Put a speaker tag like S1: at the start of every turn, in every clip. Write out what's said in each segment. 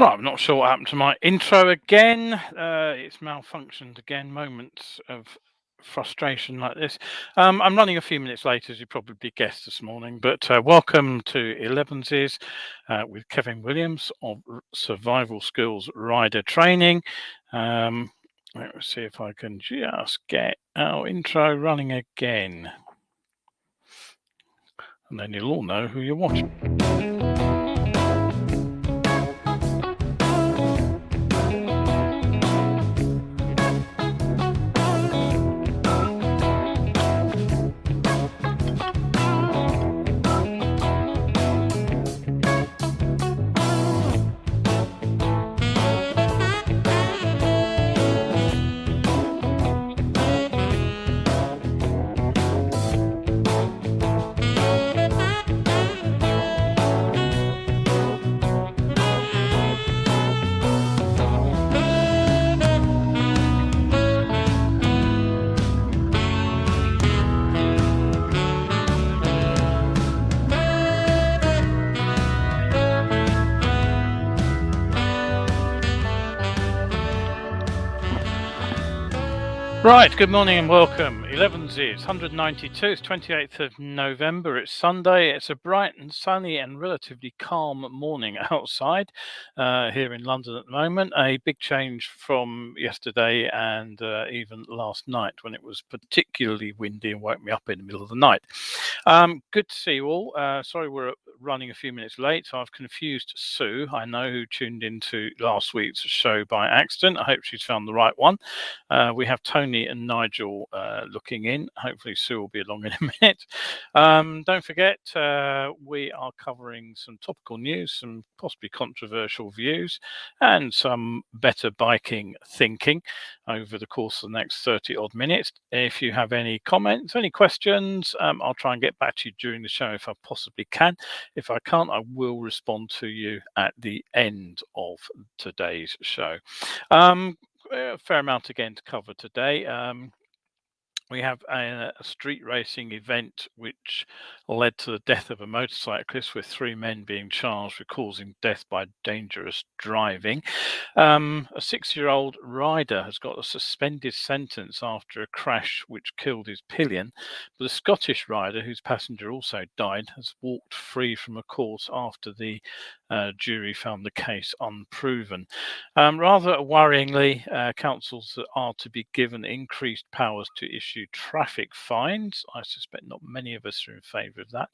S1: Right, I'm not sure what happened to my intro again. It's malfunctioned again. Moments of frustration like this. I'm running a few minutes late, as you probably guessed this morning, but welcome to Elevenses with Kevin Williams of Survival Skills Rider Training. Let's see if I can just get our intro running again. And then you'll all know who you're watching. Right, good morning and welcome. Elevenses 192. It's 28th of November. It's Sunday. It's a bright and sunny and relatively calm morning outside here in London at the moment. A big change from yesterday and even last night when it was particularly windy and woke me up in the middle of the night. Good to see you all. Sorry we're running a few minutes late. So I've confused Sue, I know, who tuned into last week's show by accident. I hope she's found the right one. We have Tony and Nigel looking in. Hopefully Sue will be along in a minute. Don't forget, we are covering some topical news, some possibly controversial views, and some better biking thinking over the course of the next 30 odd minutes. If you have any comments, any questions, I'll try and get back to you during the show if I possibly can. If I can't, I will respond to you at the end of today's show. A fair amount again to cover today. We have a street racing event which led to the death of a motorcyclist, with 3 men being charged with causing death by dangerous driving. A 6-year-old rider has got a suspended sentence after a crash which killed his pillion, but a Scottish rider whose passenger also died has walked free from a court after the jury found the case unproven. Rather worryingly, councils are to be given increased powers to issue traffic fines. I suspect not many of us are in favour of that.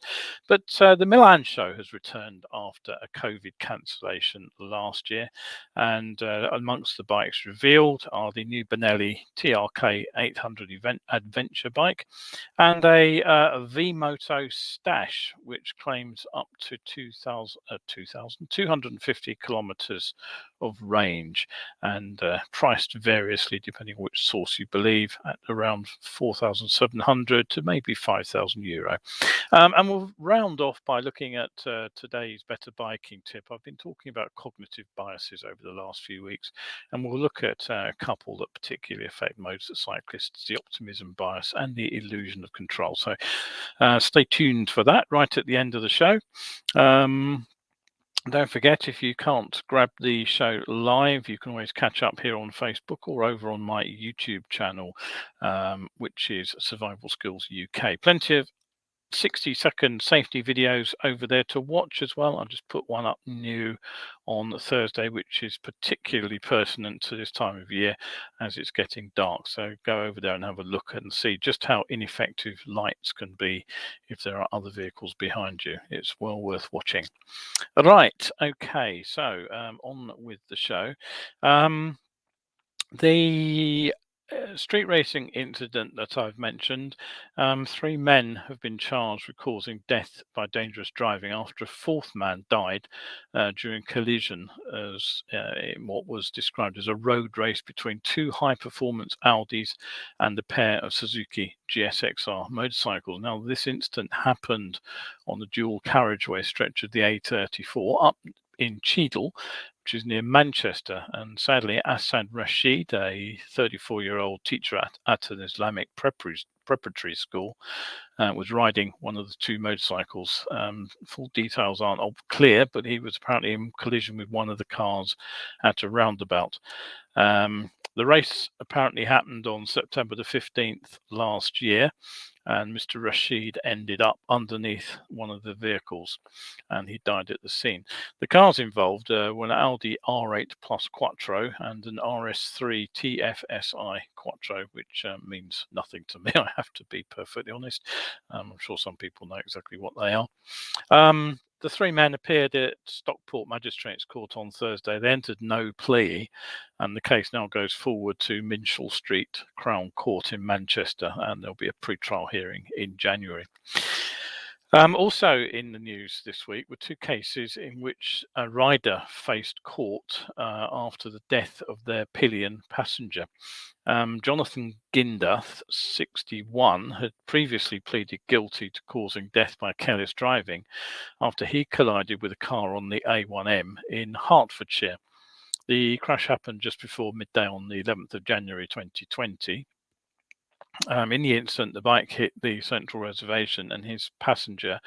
S1: But the Milan show has returned after a COVID cancellation last year, and amongst the bikes revealed are the new Benelli TRK 800 adventure bike and a Vmoto Stash, which claims up to 2,250 kilometres of range, and priced variously depending on which source you believe, at around 4,700 to maybe 5,000 euro. And we'll round off by looking at today's better biking tip. I've been talking about cognitive biases over the last few weeks, and we'll look at a couple that particularly affect motorcyclists: the optimism bias and the illusion of control. So stay tuned for that right at the end of the show. Don't forget, if you can't grab the show live, you can always catch up here on Facebook or over on my YouTube channel, which is Survival Skills UK. Plenty of 60-second safety videos over there to watch as well. I'll just put one up new on Thursday, which is particularly pertinent to this time of year as it's getting dark. So go over there and have a look and see just how ineffective lights can be if there are other vehicles behind you. It's well worth watching. Right, okay, so on with the show. The street racing incident that I've mentioned, 3 men have been charged with causing death by dangerous driving after a 4th man died during collision in what was described as a road race between 2 high-performance Audis and a pair of Suzuki GSXR motorcycles. Now, this incident happened on the dual carriageway stretch of the A34 up in Cheadle, which is near Manchester. And sadly, Assad Rashid, a 34-year-old teacher at an Islamic preparatory school, was riding one of the two motorcycles. Full details aren't clear, but he was apparently in collision with one of the cars at a roundabout. The race apparently happened on September the 15th last year, and Mr. Rashid ended up underneath one of the vehicles and he died at the scene. The cars involved were an Audi R8 Plus Quattro and an RS3 TFSI Quattro, which means nothing to me, I have to be perfectly honest. I'm sure some people know exactly what they are. The three men appeared at Stockport Magistrates Court on Thursday. They entered no plea, and the case now goes forward to Minshall Street Crown Court in Manchester, and there'll be a pre-trial hearing in January. Also in the news this week were two cases in which a rider faced court after the death of their pillion passenger. Jonathan Ginder, 61, had previously pleaded guilty to causing death by careless driving after he collided with a car on the A1M in Hertfordshire. The crash happened just before midday on the 11th of January 2020. In the incident, the bike hit the central reservation and his passenger,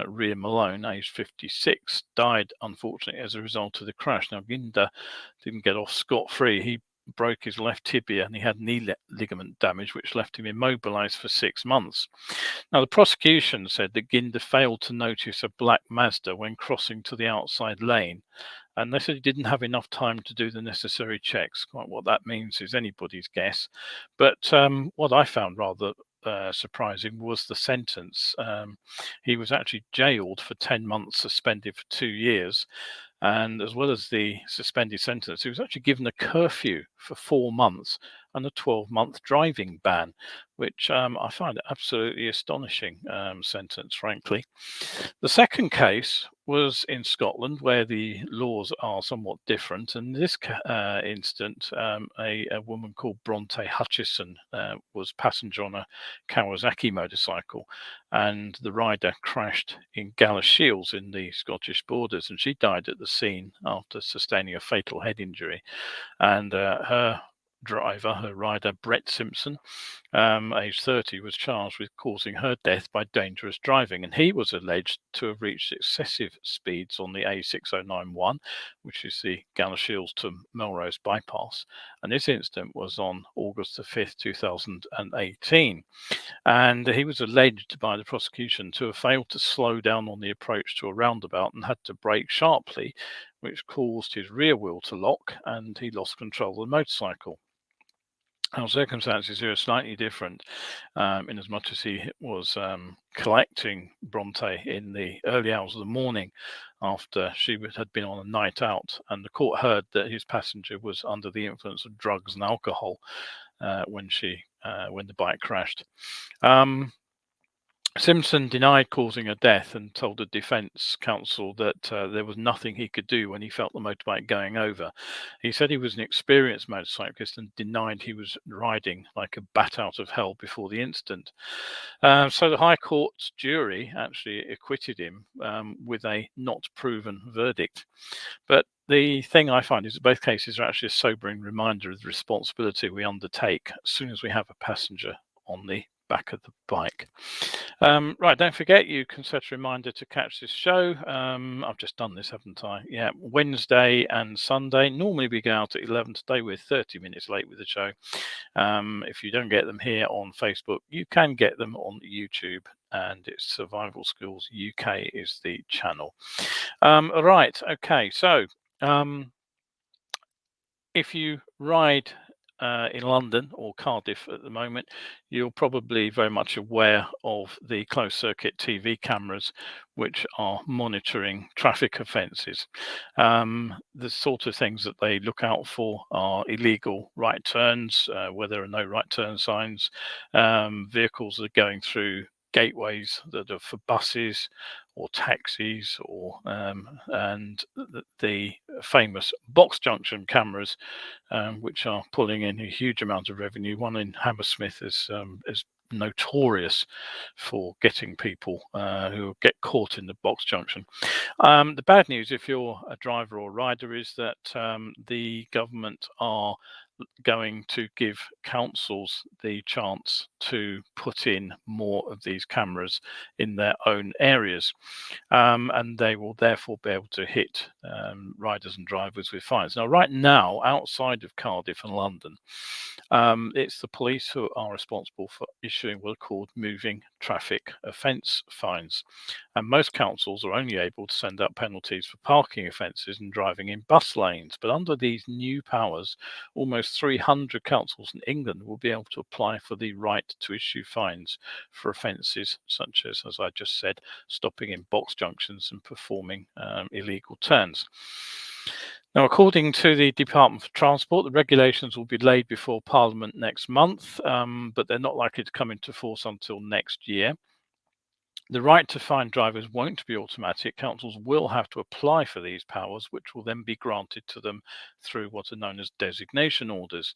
S1: Rhea Malone, aged 56, died unfortunately as a result of the crash. Now, Ginder didn't get off scot-free. He broke his left tibia and he had knee ligament damage, which left him immobilized for 6 months. Now, the prosecution said that Ginder failed to notice a black Mazda when crossing to the outside lane, and they said he didn't have enough time to do the necessary checks. Quite what that means is anybody's guess. But what I found rather surprising was the sentence. He was actually jailed for 10 months, suspended for 2 years. And as well as the suspended sentence, he was actually given a curfew for 4 months and a 12-month driving ban, which I find an absolutely astonishing sentence, frankly. The second case was in Scotland, where the laws are somewhat different. And in this incident, a woman called Bronte Hutchison was passenger on a Kawasaki motorcycle, and the rider crashed in Galashiels in the Scottish borders, and she died at the scene after sustaining a fatal head injury. And her rider, Brett Simpson, aged 30, was charged with causing her death by dangerous driving, and he was alleged to have reached excessive speeds on the A6091, which is the Galashiels to Melrose bypass. And this incident was on August the 5th, 2018. And he was alleged by the prosecution to have failed to slow down on the approach to a roundabout and had to brake sharply, which caused his rear wheel to lock and he lost control of the motorcycle. Our circumstances here are slightly different, in as much as he was collecting Bronte in the early hours of the morning after she had been on a night out, and the court heard that his passenger was under the influence of drugs and alcohol when the bike crashed. Simpson denied causing a death and told the defence counsel that there was nothing he could do when he felt the motorbike going over. He said he was an experienced motorcyclist and denied he was riding like a bat out of hell before the incident. So the High Court's jury actually acquitted him with a not proven verdict. But the thing I find is that both cases are actually a sobering reminder of the responsibility we undertake as soon as we have a passenger on the back of the bike. Right, don't forget you can set a reminder to catch this show. I've just done this, haven't I? Yeah, Wednesday and Sunday. Normally we go out at 11. Today we're 30 minutes late with the show. If you don't get them here on Facebook, you can get them on YouTube, and it's Survival Skills UK is the channel. Right, okay, so if you ride in London or Cardiff at the moment, you're probably very much aware of the closed circuit TV cameras which are monitoring traffic offences. The sort of things that they look out for are illegal right turns, where there are no right turn signs, vehicles that are going through gateways that are for buses or taxis, or and the famous box junction cameras, which are pulling in a huge amount of revenue. One in Hammersmith has notorious for getting people who get caught in the box junction. The bad news, if you're a driver or rider, is that the government are going to give councils the chance to put in more of these cameras in their own areas, and they will therefore be able to hit riders and drivers with fines. Now, right now, outside of Cardiff and London, it's the police who are responsible for issuing what are called moving traffic offence fines. And most councils are only able to send out penalties for parking offences and driving in bus lanes. But under these new powers, almost 300 councils in England will be able to apply for the right to issue fines for offences such as I just said, stopping in box junctions and performing illegal turns. Now, according to the Department for Transport, the regulations will be laid before Parliament next month, but they're not likely to come into force until next year. The right to fine drivers won't be automatic. Councils will have to apply for these powers, which will then be granted to them through what are known as designation orders.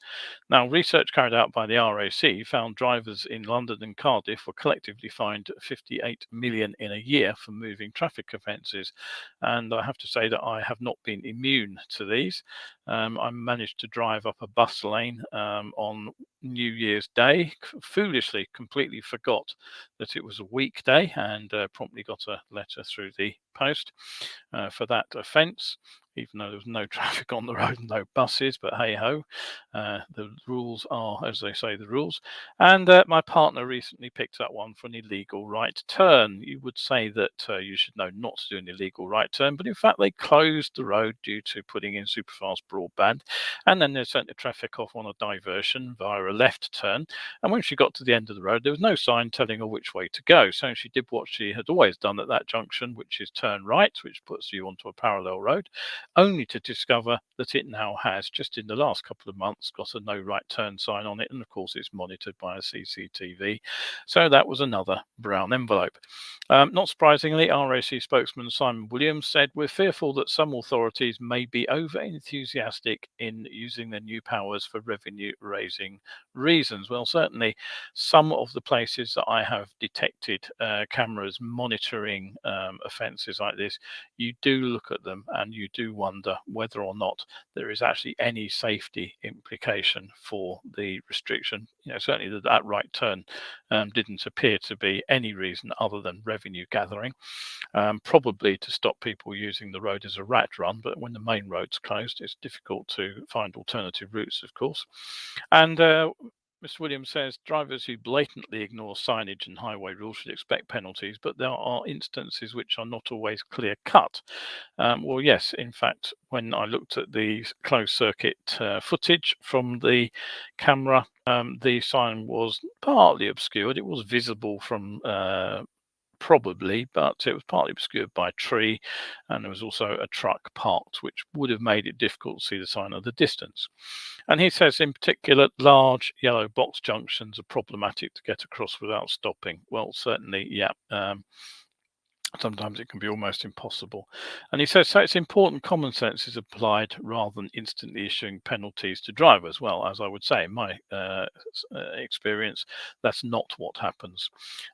S1: Now, research carried out by the RAC found drivers in London and Cardiff were collectively fined 58 million in a year for moving traffic offences. And I have to say that I have not been immune to these. I managed to drive up a bus lane on New Year's Day, foolishly completely forgot that it was a weekday and promptly got a letter through the post for that offence, even though there was no traffic on the road and no buses. But hey ho, the rules are, as they say, the rules. And my partner recently picked up one for an illegal right turn. You would say that you should know not to do an illegal right turn, but in fact they closed the road due to putting in superfast broadband, and then they sent the traffic off on a diversion via a left turn. And when she got to the end of the road, there was no sign telling her which way to go. So she did what she had always done at that junction, which is turn right, which puts you onto a parallel road, only to discover that it now has, just in the last couple of months, got a no right turn sign on it. And of course, it's monitored by a CCTV. So that was another brown envelope. Not surprisingly, RAC spokesman Simon Williams said, "We're fearful that some authorities may be over enthusiastic in using their new powers for revenue raising reasons." Well, certainly some of the places that I have detected cameras monitoring offences like this, you do look at them and you do wonder whether or not there is actually any safety implication for the restriction. Certainly that right turn didn't appear to be any reason other than revenue gathering, probably to stop people using the road as a rat run. But when the main road's closed, it's difficult to find alternative routes, of course. And Mr. Williams says drivers who blatantly ignore signage and highway rules should expect penalties, but there are instances which are not always clear cut. Well, yes, in fact, when I looked at the closed circuit footage from the camera, the sign was partly obscured. It was visible from probably, but it was partly obscured by a tree, and there was also a truck parked, which would have made it difficult to see the sign at the distance. And he says, in particular, large yellow box junctions are problematic to get across without stopping. Well, certainly, yeah. Sometimes it can be almost impossible. And he says, so it's important common sense is applied rather than instantly issuing penalties to drivers. Well, as I would say, in my experience, that's not what happens.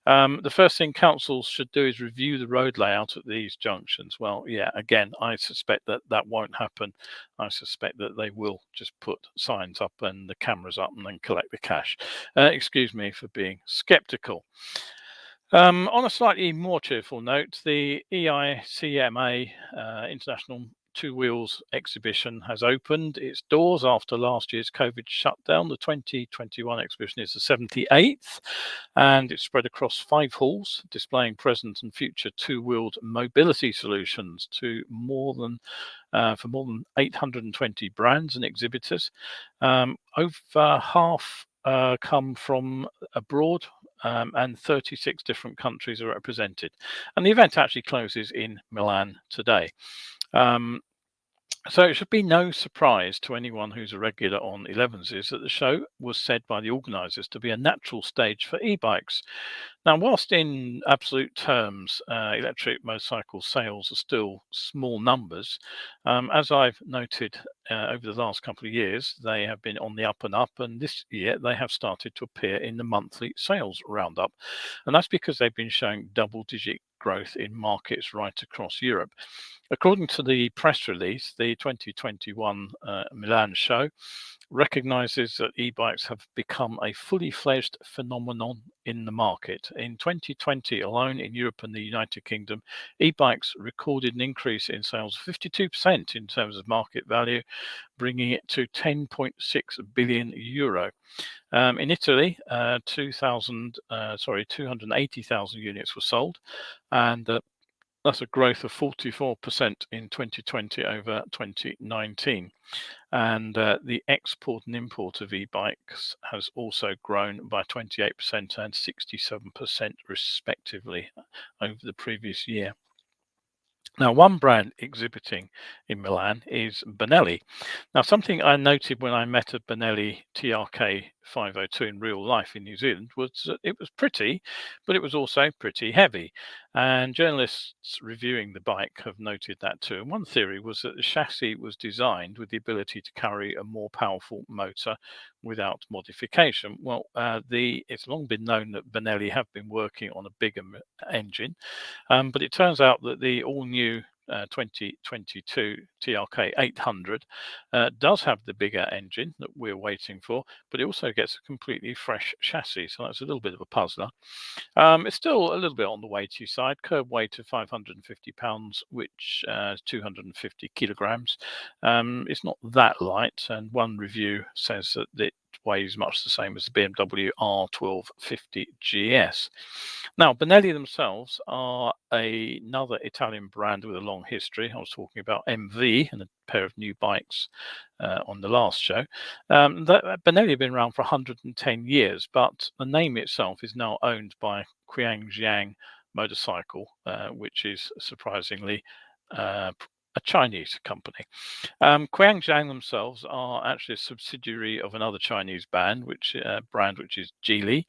S1: The first thing councils should do is review the road layout at these junctions. Well, yeah, again, I suspect that that won't happen. I suspect that they will just put signs up and the cameras up and then collect the cash. Excuse me for being skeptical. On a slightly more cheerful note, the EICMA International Two Wheels exhibition has opened its doors after last year's COVID shutdown. The 2021 exhibition is the 78th, and it's spread across 5 halls, displaying present and future two-wheeled mobility solutions to more than 820 brands and exhibitors. Over half come from abroad, and 36 different countries are represented. And the event actually closes in Milan today. So it should be no surprise to anyone who's a regular on Elevenses that the show was said by the organisers to be a natural stage for e-bikes. Now, whilst in absolute terms, electric motorcycle sales are still small numbers, as I've noted over the last couple of years, they have been on the up and up, and this year they have started to appear in the monthly sales roundup. And that's because they've been showing double-digit growth in markets right across Europe. According to the press release, the 2021 Milan show recognizes that e-bikes have become a fully fledged phenomenon in the market. In 2020 alone in Europe and the United Kingdom, e-bikes recorded an increase in sales of 52% in terms of market value, bringing it to 10.6 billion euro. In Italy, 280,000 units were sold, and that's a growth of 44% in 2020 over 2019. And the export and import of e-bikes has also grown by 28% and 67% respectively over the previous year. Now, one brand exhibiting in Milan is Benelli. Now, something I noted when I met a Benelli TRK 502 in real life in New Zealand was that it was pretty, but it was also pretty heavy. And journalists reviewing the bike have noted that too. And one theory was that the chassis was designed with the ability to carry a more powerful motor without modification. Well, it's long been known that Benelli have been working on a bigger engine, but it turns out that the all-new 2022 TRK 800 does have the bigger engine that we're waiting for, but it also gets a completely fresh chassis. So that's a little bit of a puzzler. It's still a little bit on the weighty side, curb weight of 550 pounds, which is 250 kilograms. It's not that light, and one review says that it weighs much the same as the BMW R1250 GS. Now, Benelli themselves are another Italian brand with a long history. I was talking about MV and a pair of new bikes on the last show. Benelli have been around for 110 years, but the name itself is now owned by Qianjiang Motorcycle, which is surprisingly a Chinese company. Qianjiang themselves are actually a subsidiary of another Chinese brand, which is Geely.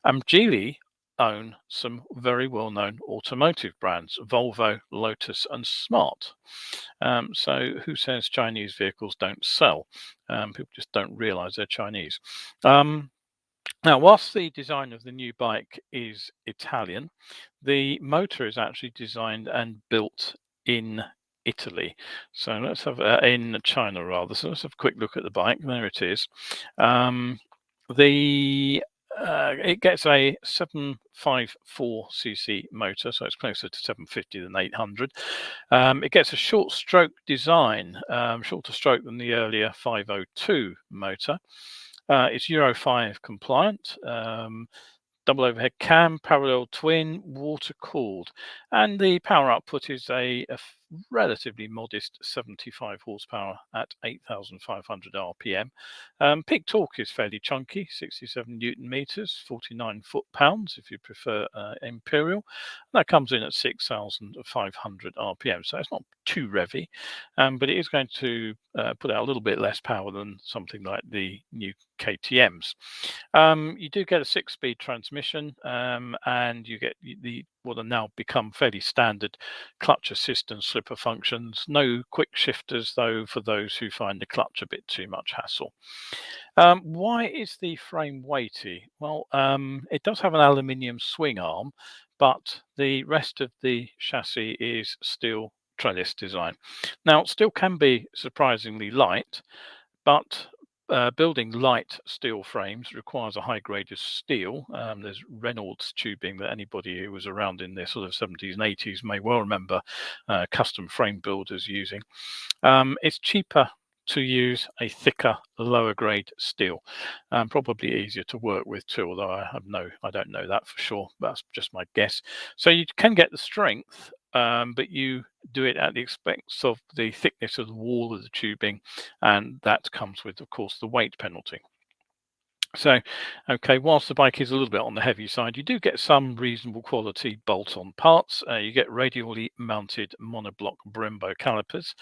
S1: Geely own some very well-known automotive brands: Volvo, Lotus, and Smart. So who says Chinese vehicles don't sell? People just don't realize they're Chinese. Now, whilst the design of the new bike is Italian, the motor is actually designed and built in Italy. So let's have in China rather. So let's have a quick look at the bike. There it is. It gets a 754cc motor, so it's closer to 750 than 800. It gets a short stroke design, shorter stroke than the earlier 502 motor. It's Euro 5 compliant. Double overhead cam, parallel twin, water cooled, and the power output is a relatively modest 75 horsepower at 8,500 RPM. Peak torque is fairly chunky, 67 Newton meters, 49 foot-pounds if you prefer imperial. That comes in at 6,500 RPM, so it's not too revvy, but it is going to put out a little bit less power than something like the new KTM's. You do get a 6-speed transmission, and you get what are now become fairly standard clutch assist and slipper functions. No quick shifters, though, for those who find the clutch a bit too much hassle. Why is the frame weighty? Well, it does have an aluminium swing arm, but the rest of the chassis is steel trellis design. Now, steel can be surprisingly light, but building light steel frames requires a high grade of steel. There's Reynolds tubing that anybody who was around in the sort of 70s and 80s may well remember custom frame builders using. It's cheaper to use a thicker, lower grade steel. Probably easier to work with too, although I don't know that for sure. That's just my guess. So you can get the strength, but you do it at the expense of the thickness of the wall of the tubing, and that comes with, of course, the weight penalty. So, okay, whilst the bike is a little bit on the heavy side, you do get some reasonable quality bolt-on parts. You get radially mounted monoblock Brembo calipers,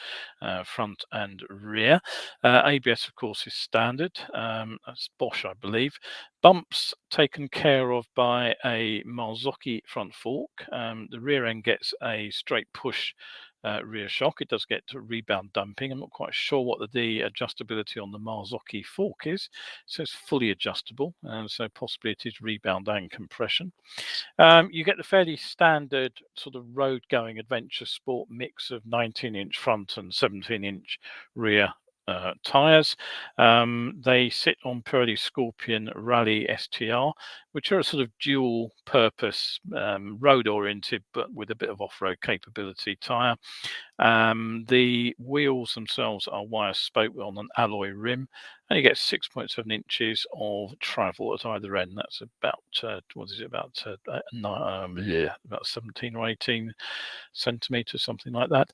S1: front and rear. ABS, of course, is standard. That's Bosch, I believe. Bumps taken care of by a Marzocchi front fork. The rear end gets a straight push rear shock. It does get to rebound dumping. I'm not quite sure what the adjustability on the Marzocchi fork is. So it's fully adjustable, and so possibly it is rebound and compression. You get the fairly standard sort of road going adventure sport mix of 19-inch front and 17-inch rear tyres. They sit on Pirelli Scorpion Rally STR, which are a sort of dual purpose road oriented but with a bit of off-road capability tyre. The wheels themselves are wire spoke on an alloy rim, and you get 6.7 inches of travel at either end. That's about what is it, about 17 or 18 centimeters, something like that.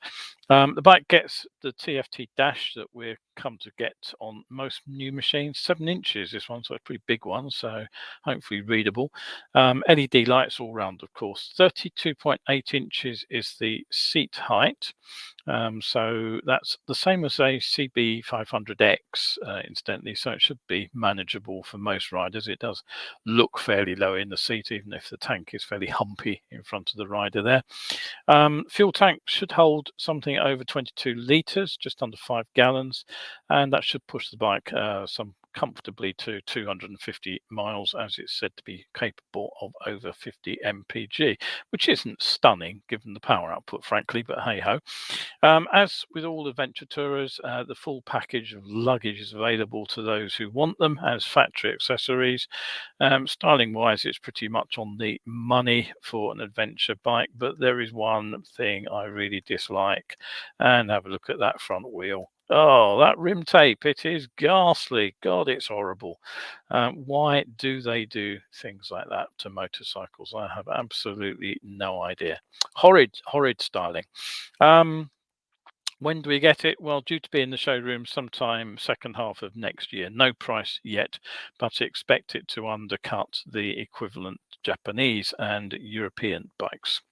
S1: The bike gets the TFT dash that we're come to get on most new machines, 7 inches. This one's a pretty big one, so hopefully readable. LED lights all round, of course. 32.8 inches is the seat height. So that's the same as a CB500X, incidentally, so it should be manageable for most riders. It does look fairly low in the seat, even if the tank is fairly humpy in front of the rider there. Fuel tank should hold something over 22 litres, just under 5 gallons, and that should push the bike some comfortably to 250 miles, as it's said to be capable of over 50 mpg, which isn't stunning given the power output, frankly, but hey ho. As with all adventure tourers, the full package of luggage is available to those who want them as factory accessories. Styling wise, it's pretty much on the money for an adventure bike, but there is one thing I really dislike, and have a look at that front wheel. Oh, that rim tape, it is ghastly. God, it's horrible. Why do they do things like that to motorcycles? I have absolutely no idea. Horrid styling. When do we get it? Well, due to be in the showroom sometime second half of next year. No price yet, but expect it to undercut the equivalent Japanese and European bikes.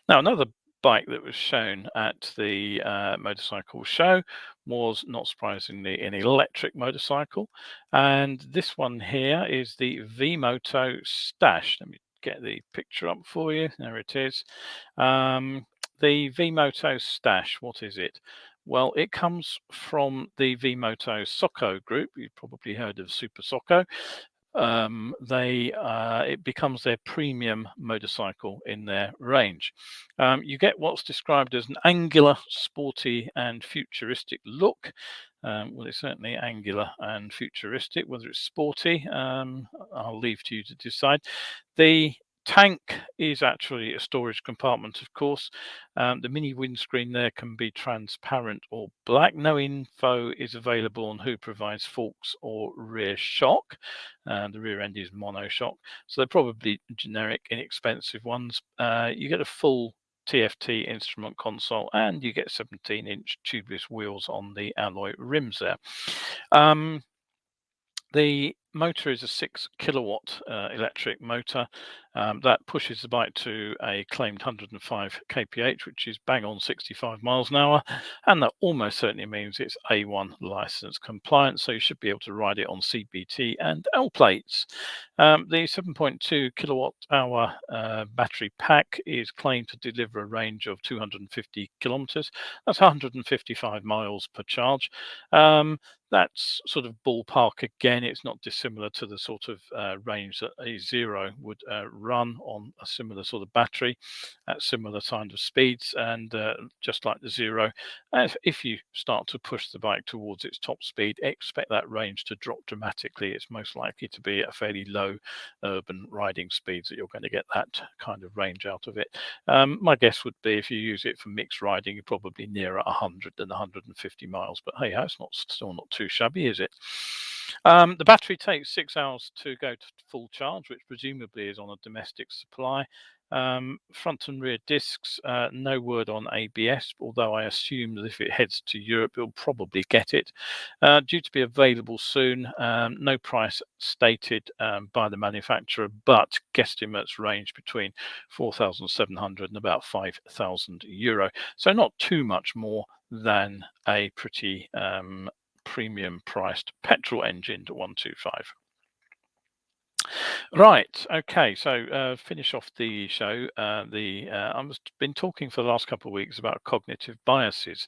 S1: Now, another bike that was shown at the motorcycle show was, not surprisingly, an electric motorcycle. And this one here is the Vmoto Stash. Let me get the picture up for you. There it is. The Vmoto Stash, what is it? Well, it comes from the Vmoto Socco group. You've probably heard of Super Socco. It becomes their premium motorcycle in their range. You get what's described as an angular, sporty, and futuristic look. Well, it's certainly angular and futuristic. Whether it's sporty, I'll leave to you to decide. The tank is actually a storage compartment, of course. The mini windscreen there can be transparent or black. No info is available on who provides forks or rear shock. The rear end is monoshock, so they're probably generic, inexpensive ones. You get a full TFT instrument console, and you get 17-inch tubeless wheels on the alloy rims there. The motor is a 6 kilowatt electric motor that pushes the bike to a claimed 105 kph, which is bang on 65 miles an hour, and that almost certainly means it's A1 license compliant, so you should be able to ride it on CBT and L plates. The 7.2 kilowatt hour battery pack is claimed to deliver a range of 250 kilometers. That's 155 miles per charge. That's sort of ballpark again. It's not dissimilar to the sort of range that a Zero would run on a similar sort of battery at similar kind of speeds. And just like the Zero, if you start to push the bike towards its top speed, expect that range to drop dramatically. It's most likely to be at fairly low urban riding speeds that you're going to get that kind of range out of it. My guess would be if you use it for mixed riding, you're probably nearer 100 than 150 miles. But hey, it's still not too shabby, is it? The battery takes 6 hours to go to full charge, which presumably is on a domestic supply. Front and rear discs, no word on ABS, although I assume that if it heads to Europe, it'll probably get it. Due to be available soon, no price stated by the manufacturer, but guesstimates range between 4,700 and about €5,000. So not too much more than a pretty premium priced petrol engine to 125. Right. Okay. So finish off the show. I've been talking for the last couple of weeks about cognitive biases,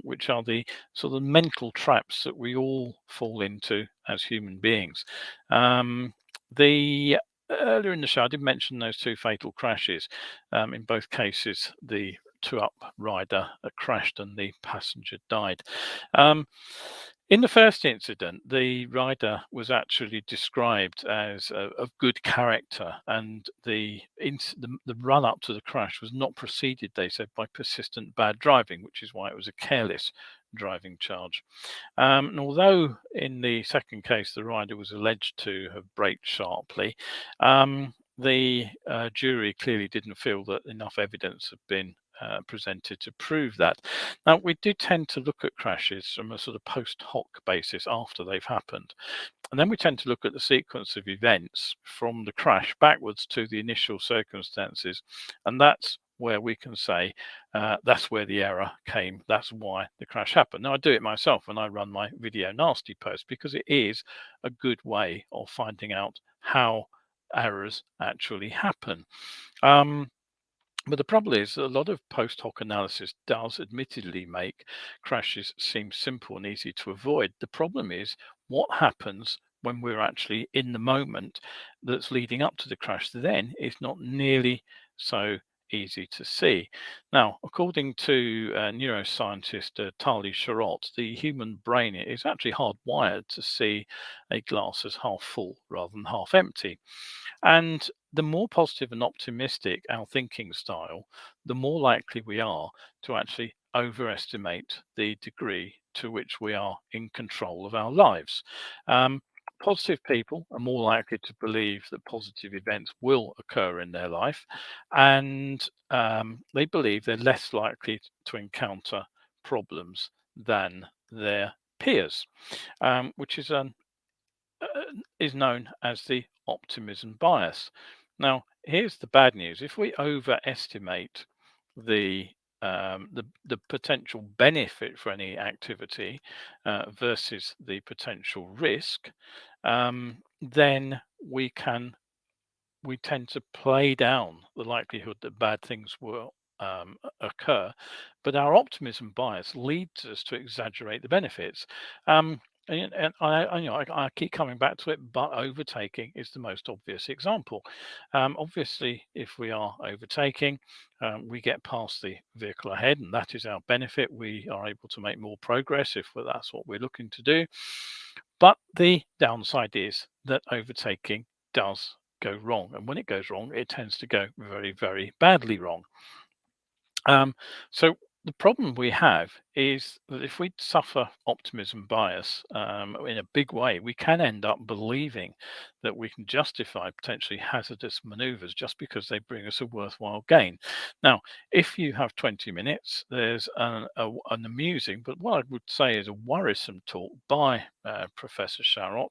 S1: which are the sort of mental traps that we all fall into as human beings. The Earlier in the show, I did mention those two fatal crashes. In both cases, the two-up rider crashed and the passenger died. In the first incident, the rider was actually described as of good character, and the run up to the crash was not preceded, they said, by persistent bad driving, which is why it was a careless driving charge. And although in the second case the rider was alleged to have braked sharply, the jury clearly didn't feel that enough evidence had been presented to prove that. Now, we do tend to look at crashes from a sort of post hoc basis after they've happened. And then we tend to look at the sequence of events from the crash backwards to the initial circumstances. And that's where we can say that's where the error came. That's why the crash happened. Now, I do it myself when I run my video nasty post because it is a good way of finding out how errors actually happen. But the problem is that a lot of post hoc analysis does admittedly make crashes seem simple and easy to avoid. The problem is what happens when we're actually in the moment that's leading up to the crash, then is not nearly so easy to see. Now, according to neuroscientist Tali Sharot, the human brain is actually hardwired to see a glass as half full rather than half empty. And the more positive and optimistic our thinking style, the more likely we are to actually overestimate the degree to which we are in control of our lives. Um, Positive people are more likely to believe that positive events will occur in their life, and they believe they're less likely to encounter problems than their peers, which uh, is known as the optimism bias. Now, here's the bad news: if we overestimate the the potential benefit for any activity versus the potential risk, then we tend to play down the likelihood that bad things will occur, but our optimism bias leads us to exaggerate the benefits. Um, and I keep coming back to it, but overtaking is the most obvious example. Obviously, if we are overtaking, we get past the vehicle ahead, and that is our benefit. We are able to make more progress if that's what we're looking to do. But the downside is that overtaking does go wrong. And when it goes wrong, it tends to go very, very badly wrong. So the problem we have is that if we suffer optimism bias in a big way, we can end up believing that we can justify potentially hazardous maneuvers just because they bring us a worthwhile gain. Now, if you have 20 minutes, there's an amusing, but what I would say is a worrisome talk by Professor Sharot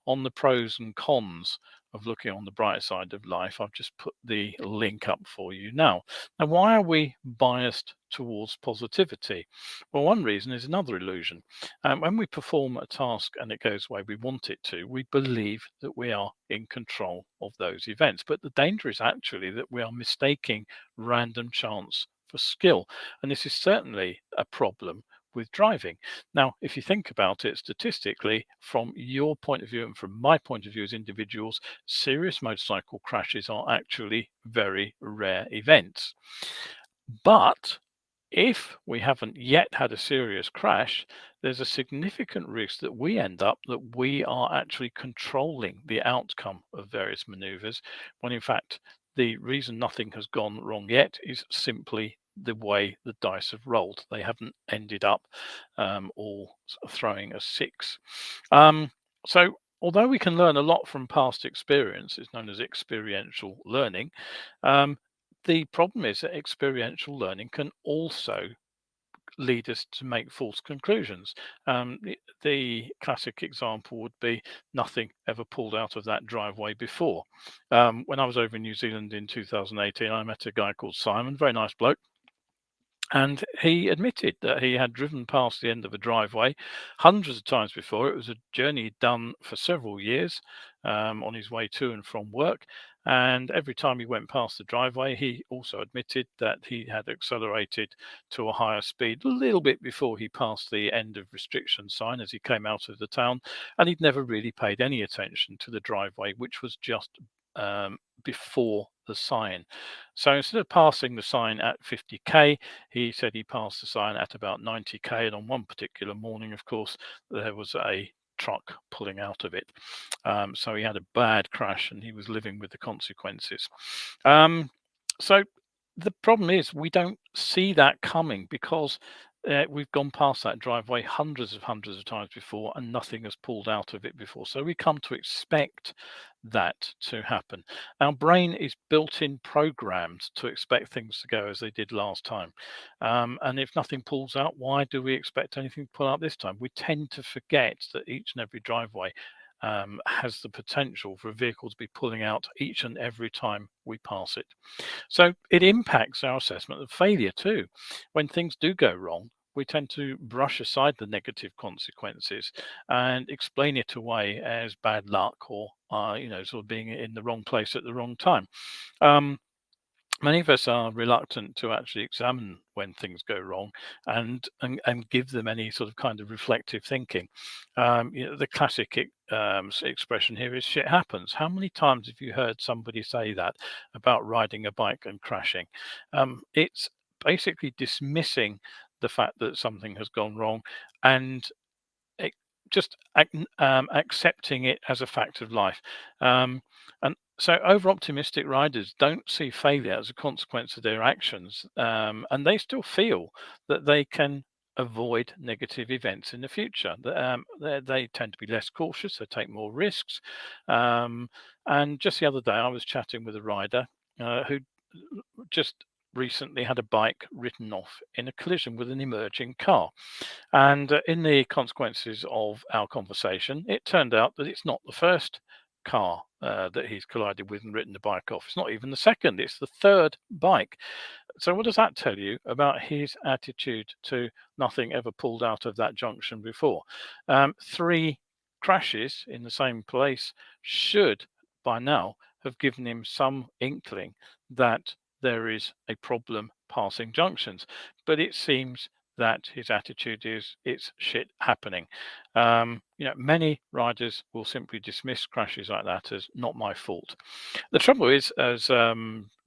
S1: on the pros and cons of looking on the bright side of life. I've just put the link up for you now. Now, why are we biased towards positivity? Well, one reason is another illusion. When we perform a task and it goes the way we want it to, we believe that we are in control of those events. But the danger is actually that we are mistaking random chance for skill. And this is certainly a problem with driving. Now, if you think about it statistically, from your point of view and from my point of view as individuals, serious motorcycle crashes are actually very rare events. But if we haven't yet had a serious crash, there's a significant risk that we end up that we are actually controlling the outcome of various maneuvers, when in fact, the reason nothing has gone wrong yet is simply the way the dice have rolled. They haven't ended up all throwing a six. So although we can learn a lot from past experience, it's known as experiential learning. Um, the problem is that experiential learning can also lead us to make false conclusions. The classic example would be nothing ever pulled out of that driveway before. When I was over in New Zealand in 2018, I met a guy called Simon, very nice bloke. And he admitted that he had driven past the end of a driveway hundreds of times before. It was a journey he'd done for several years on his way to and from work. And every time he went past the driveway, he also admitted that he had accelerated to a higher speed a little bit before he passed the end of restriction sign as he came out of the town. And he'd never really paid any attention to the driveway, which was just before the sign. So instead of passing the sign at 50k, he said he passed the sign at about 90k. And on one particular morning, of course, there was a truck pulling out of it. So he had a bad crash and he was living with the consequences. So the problem is we don't see that coming because we've gone past that driveway hundreds of times before and nothing has pulled out of it before. So we come to expect that to happen. Our brain is built in programmed to expect things to go as they did last time. And if nothing pulls out, why do we expect anything to pull out this time? We tend to forget that each and every driveway has the potential for a vehicle to be pulling out each and every time we pass it. So it impacts our assessment of failure too. When things do go wrong, we tend to brush aside the negative consequences and explain it away as bad luck or, sort of being in the wrong place at the wrong time. Um, Many of us are reluctant to actually examine when things go wrong and give them any sort of kind of reflective thinking. The classic expression here is shit happens. How many times have you heard somebody say that about riding a bike and crashing? It's basically dismissing the fact that something has gone wrong and it, just accepting it as a fact of life. And so over optimistic riders don't see failure as a consequence of their actions, and they still feel that they can avoid negative events in the future. They tend to be less cautious, they take more risks. And just the other day, I was chatting with a rider who just recently had a bike written off in a collision with an emerging car. And in the consequences of our conversation, it turned out that it's not the first car that he's collided with and written the bike off. It's not even the second, it's the third bike. So, what does that tell you about his attitude to nothing ever pulled out of that junction before? Three crashes in the same place should, by now, have given him some inkling that there is a problem passing junctions. But it seems that his attitude is it's shit happening. Many riders will simply dismiss crashes like that as not my fault. The trouble is, as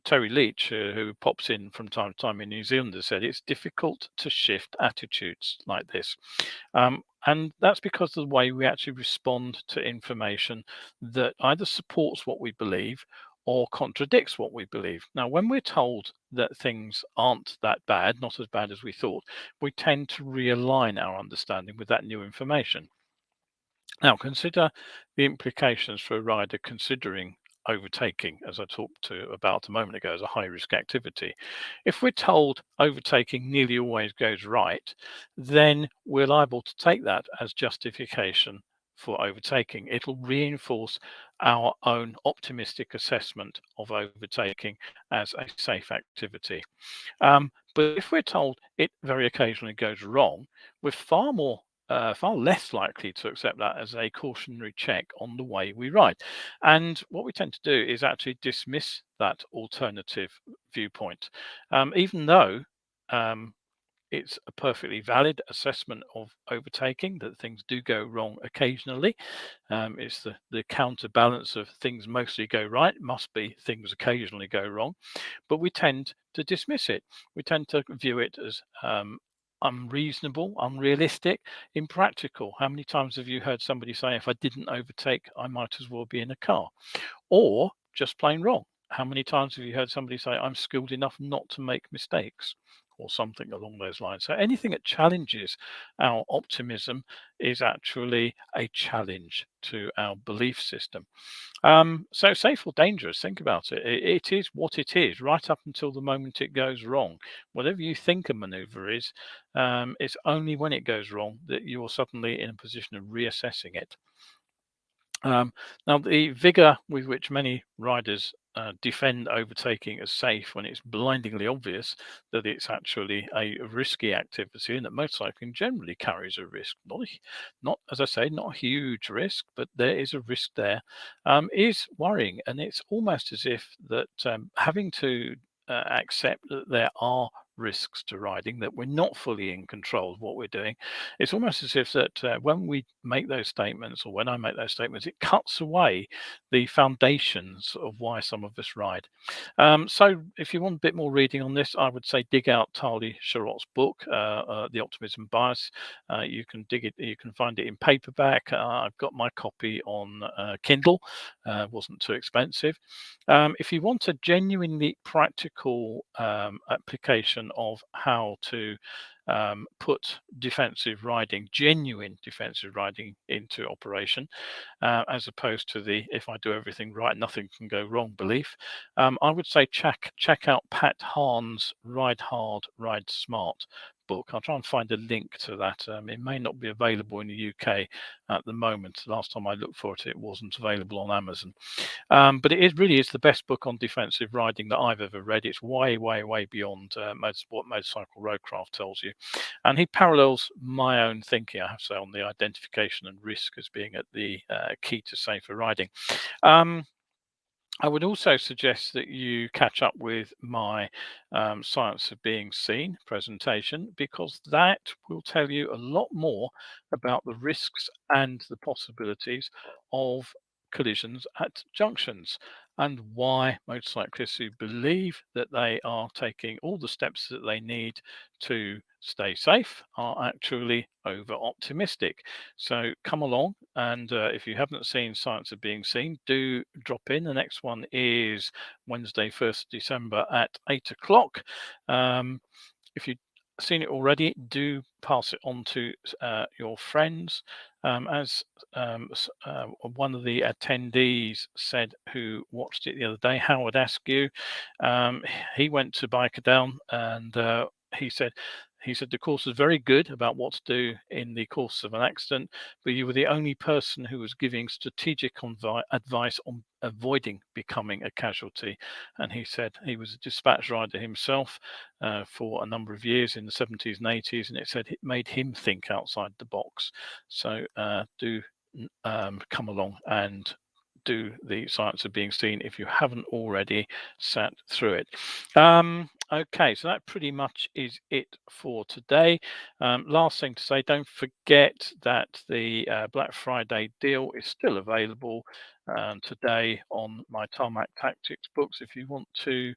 S1: Terry Leach, who pops in from time to time in New Zealand, has said, it's difficult to shift attitudes like this. And that's because of the way we actually respond to information that either supports what we believe or contradicts what we believe. Now, when we're told that things aren't that bad, not as bad as we thought, we tend to realign our understanding with that new information. Now, consider the implications for a rider considering overtaking, as I talked to about a moment ago, as a high risk activity. If we're told overtaking nearly always goes right, then we're liable to take that as justification for overtaking. It'll reinforce our own optimistic assessment of overtaking as a safe activity. But if we're told it very occasionally goes wrong, we're far less likely to accept that as a cautionary check on the way we ride. And what we tend to do is actually dismiss that alternative viewpoint, even though it's a perfectly valid assessment of overtaking that things do go wrong occasionally. It's the counterbalance of things mostly go right, must be things occasionally go wrong, but we tend to dismiss it. We tend to view it as unreasonable, unrealistic, impractical. How many times have you heard somebody say, if I didn't overtake, I might as well be in a car? Or just plain wrong. How many times have you heard somebody say, I'm skilled enough not to make mistakes? or something along those lines. So anything that challenges our optimism is actually a challenge to our belief system. So safe or dangerous, think about it. It is what it is, right up until the moment it goes wrong. Whatever you think a maneuver is, it's only when it goes wrong that you're suddenly in a position of reassessing it. Now, the vigor with which many riders defend overtaking as safe when it's blindingly obvious that it's actually a risky activity and that motorcycling generally carries a risk, not as I say, not a huge risk, but there is a risk there, is worrying. And it's almost as if that having to accept that there are risks to riding, that we're not fully in control of what we're doing. It's almost as if that when we make those statements, or when I make those statements, it cuts away the foundations of why some of us ride. So if you want a bit more reading on this, I would say dig out Tali Sharot's book, The Optimism Bias. You can dig it, you can find it in paperback. I've got my copy on Kindle. Wasn't too expensive. If you want a genuinely practical application of how to put genuine defensive riding into operation, as opposed to the "if I do everything right, nothing can go wrong" belief, I would say check out Pat Hahn's Ride Hard, Ride Smart book. I'll try and find a link to that. It may not be available in the UK at the moment. Last time I looked for it, it wasn't available on Amazon. But really is the best book on defensive riding that I've ever read. It's way, way, way beyond what Motorcycle Roadcraft tells you. And he parallels my own thinking, I have to say, on the identification and risk as being at the key to safer riding. I would also suggest that you catch up with my Science of Being Seen presentation, because that will tell you a lot more about the risks and the possibilities of collisions at junctions, and why motorcyclists who believe that they are taking all the steps that they need to stay safe are actually over optimistic. So come along, and if you haven't seen Science of Being Seen, do drop in. The next one is Wednesday, 1st December at 8 o'clock. If you've seen it already, do pass it on to your friends. As one of the attendees said, who watched it the other day, Howard Askew, he went to Biker Down, and he said the course was very good about what to do in the course of an accident, but you were the only person who was giving strategic advice on avoiding becoming a casualty. And he said he was a dispatch rider himself for a number of years in the 70s and 80s, and it said it made him think outside the box. So do come along and do the Science of Being Seen if you haven't already sat through it. Okay, so that pretty much is it for today. Last thing to say, don't forget that the Black Friday deal is still available today on my Tarmac Tactics books. If you want to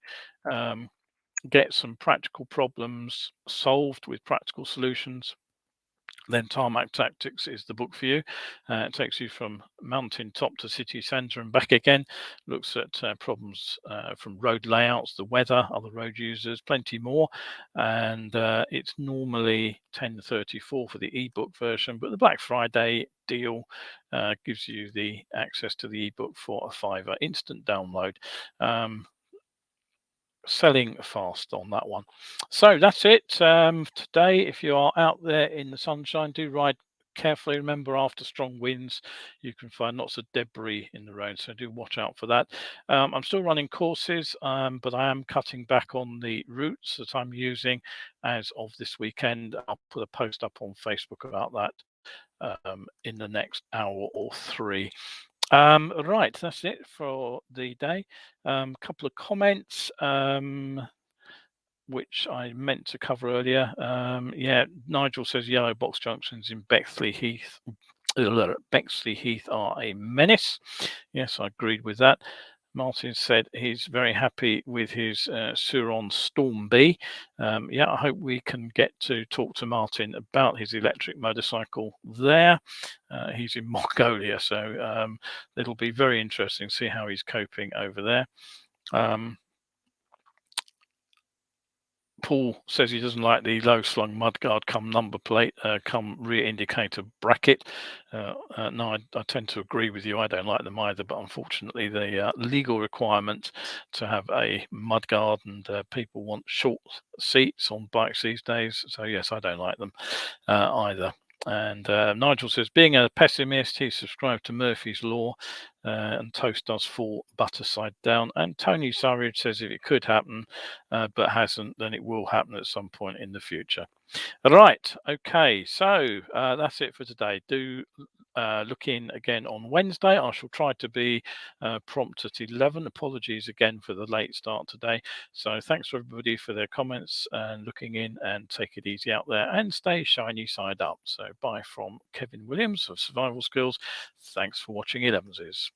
S1: get some practical problems solved with practical solutions, then Tarmac Tactics is the book for you. It takes you from mountain top to city centre and back again. Looks at problems from road layouts, the weather, other road users, plenty more. And it's normally $10.34 for the ebook version, but the Black Friday deal gives you the access to the ebook for a £5 instant download. Selling fast on that one. So that's it today. If you are out there in the sunshine, do ride carefully. Remember, after strong winds, you can find lots of debris in the road, so do watch out for that. I'm still running courses, but I am cutting back on the routes that I'm using as of this weekend. I'll put a post up on Facebook about that in the next hour or three. Right, that's it for the day. Couple of comments which I meant to cover earlier. Yeah, Nigel says yellow box junctions in Bexley Heath. Bexley Heath are a menace. Yes, I agreed with that. Martin said he's very happy with his Suron Storm B. Yeah, I hope we can get to talk to Martin about his electric motorcycle there. He's in Mongolia, so it'll be very interesting to see how he's coping over there. Paul says he doesn't like the low slung mudguard come number plate, come rear indicator bracket. No, I tend to agree with you. I don't like them either, but unfortunately, the legal requirement to have a mudguard, and people want short seats on bikes these days. So yes, I don't like them either. And Nigel says, being a pessimist, he subscribed to Murphy's Law, and toast does fall butter side down. And Tony Surridge says, if it could happen, but hasn't, then it will happen at some point in the future. Right. Okay. So that's it for today. Do look in again on Wednesday. I shall try to be prompt at 11. Apologies again for the late start today. So thanks for everybody for their comments and looking in, and take it easy out there and stay shiny side up. So bye from Kevin Williams of Survival Skills. Thanks for watching Elevenses.